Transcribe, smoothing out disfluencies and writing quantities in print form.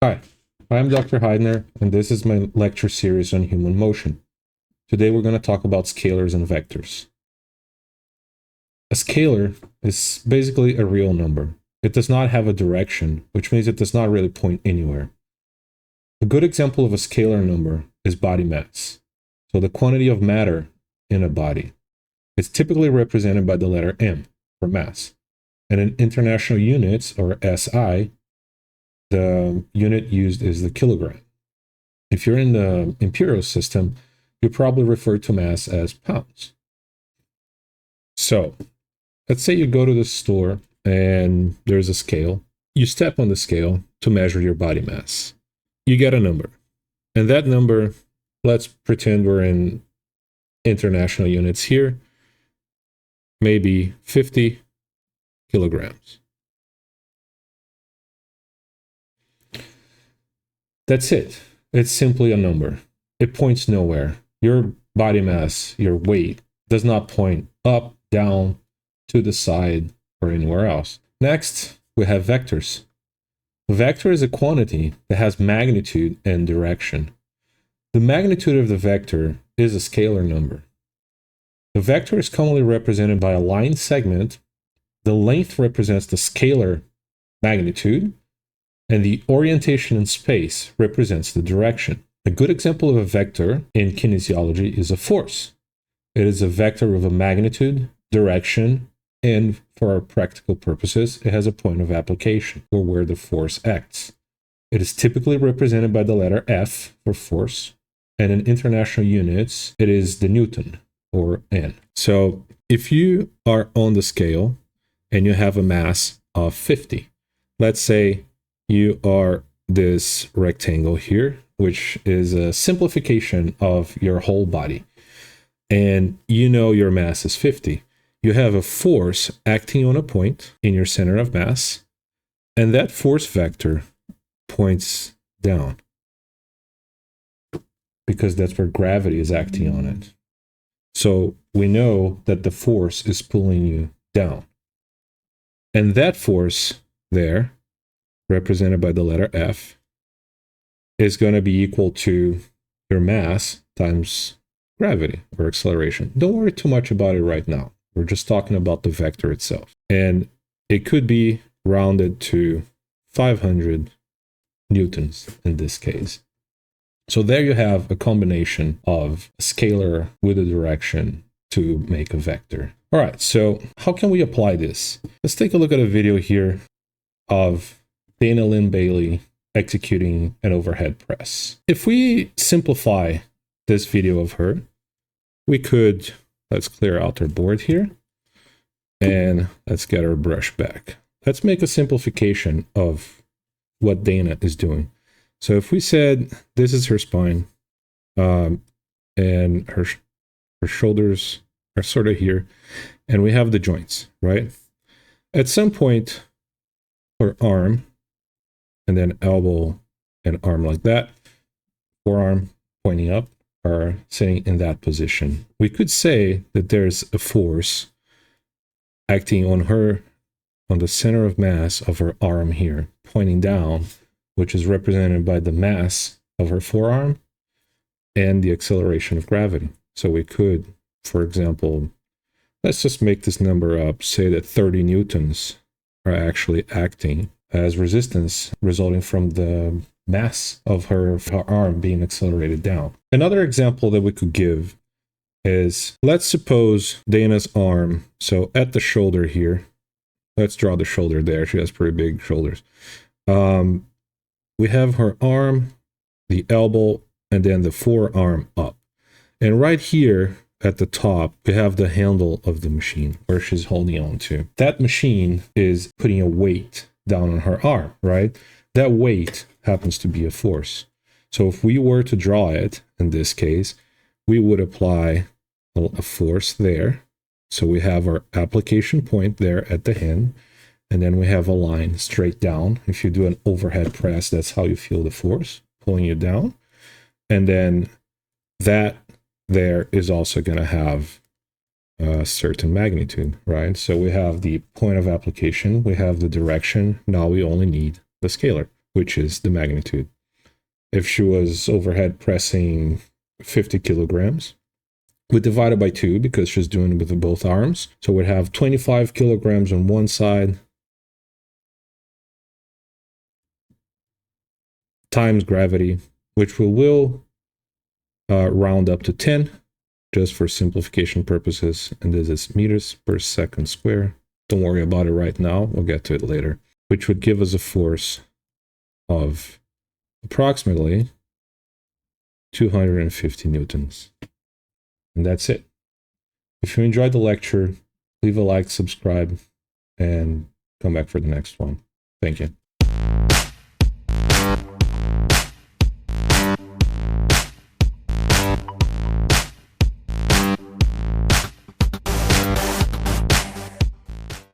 Hi, I'm Dr. Heidner, and this is my lecture series on human motion. Today we're going to talk about scalars and vectors. A scalar is basically a real number. It does not have a direction, which means it does not really point anywhere. A good example of a scalar number is body mass. So the quantity of matter in a body. It's typically represented by the letter M for mass. And in international units, or SI, the unit used is the kilogram. If you're in the imperial system, you probably refer to mass as pounds. So let's say you go to the store and there's a scale. You step on the scale to measure your body mass. You get a number. And that number, let's pretend we're in international units here, maybe 50 kilograms. That's it. It's simply a number. It points nowhere. Your body mass, your weight, does not point up, down, to the side, or anywhere else. Next, we have vectors. A vector is a quantity that has magnitude and direction. The magnitude of the vector is a scalar number. The vector is commonly represented by a line segment. The length represents the scalar magnitude, and the orientation in space represents the direction. A good example of a vector in kinesiology is a force. It is a vector of a magnitude, direction, and for our practical purposes, it has a point of application, or where the force acts. It is typically represented by the letter F for force, and in international units, it is the Newton, or N. So if you are on the scale and you have a mass of 50, let's say you are this rectangle here, which is a simplification of your whole body. And you know your mass is 50. You have a force acting on a point in your center of mass, and that force vector points down because that's where gravity is acting on it. So we know that the force is pulling you down. And that force there, represented by the letter F, is going to be equal to your mass times gravity or acceleration. Don't worry too much about it right now. We're just talking about the vector itself. And it could be rounded to 500 newtons in this case. So there you have a combination of a scalar with a direction to make a vector. All right, so how can we apply this? Let's take a look at a video here of Dana Lynn Bailey executing an overhead press. If we simplify this video of her, we could, let's clear out our board here, and let's get our brush back. Let's make a simplification of what Dana is doing. So if we said this is her spine, and her shoulders are sort of here, and we have the joints, right? At some point, her arm, and then elbow and arm like that, forearm pointing up, are sitting in that position. We could say that there's a force acting on her, on the center of mass of her arm here, pointing down, which is represented by the mass of her forearm and the acceleration of gravity. So we could, for example, let's just make this number up, say that 30 newtons are actually acting as resistance resulting from the mass of her arm being accelerated down. Another example that we could give is, let's suppose Dana's arm, so at the shoulder here, let's draw the shoulder there, she has pretty big shoulders. We have her arm, the elbow, and then the forearm up. And right here at the top, we have the handle of the machine where she's holding on to. That machine is putting a weight down on her arm, right? That weight happens to be a force. So if we were to draw it, in this case, we would apply a force there. So we have our application point there at the hand, and then we have a line straight down. If you do an overhead press, that's how you feel the force pulling you down. And then that there is also going to have a certain magnitude, right? So we have the point of application, we have the direction. Now we only need the scalar, which is the magnitude. If she was overhead pressing 50 kilograms, we divide it by 2 because she's doing it with both arms. So we'd have 25 kilograms on one side times gravity, which we will round up to 10 just for simplification purposes. And this is meters per second square. Don't worry about it right now. We'll get to it later, which would give us a force of approximately 250 newtons. And that's it. If you enjoyed the lecture, leave a like, subscribe, and come back for the next one. Thank you.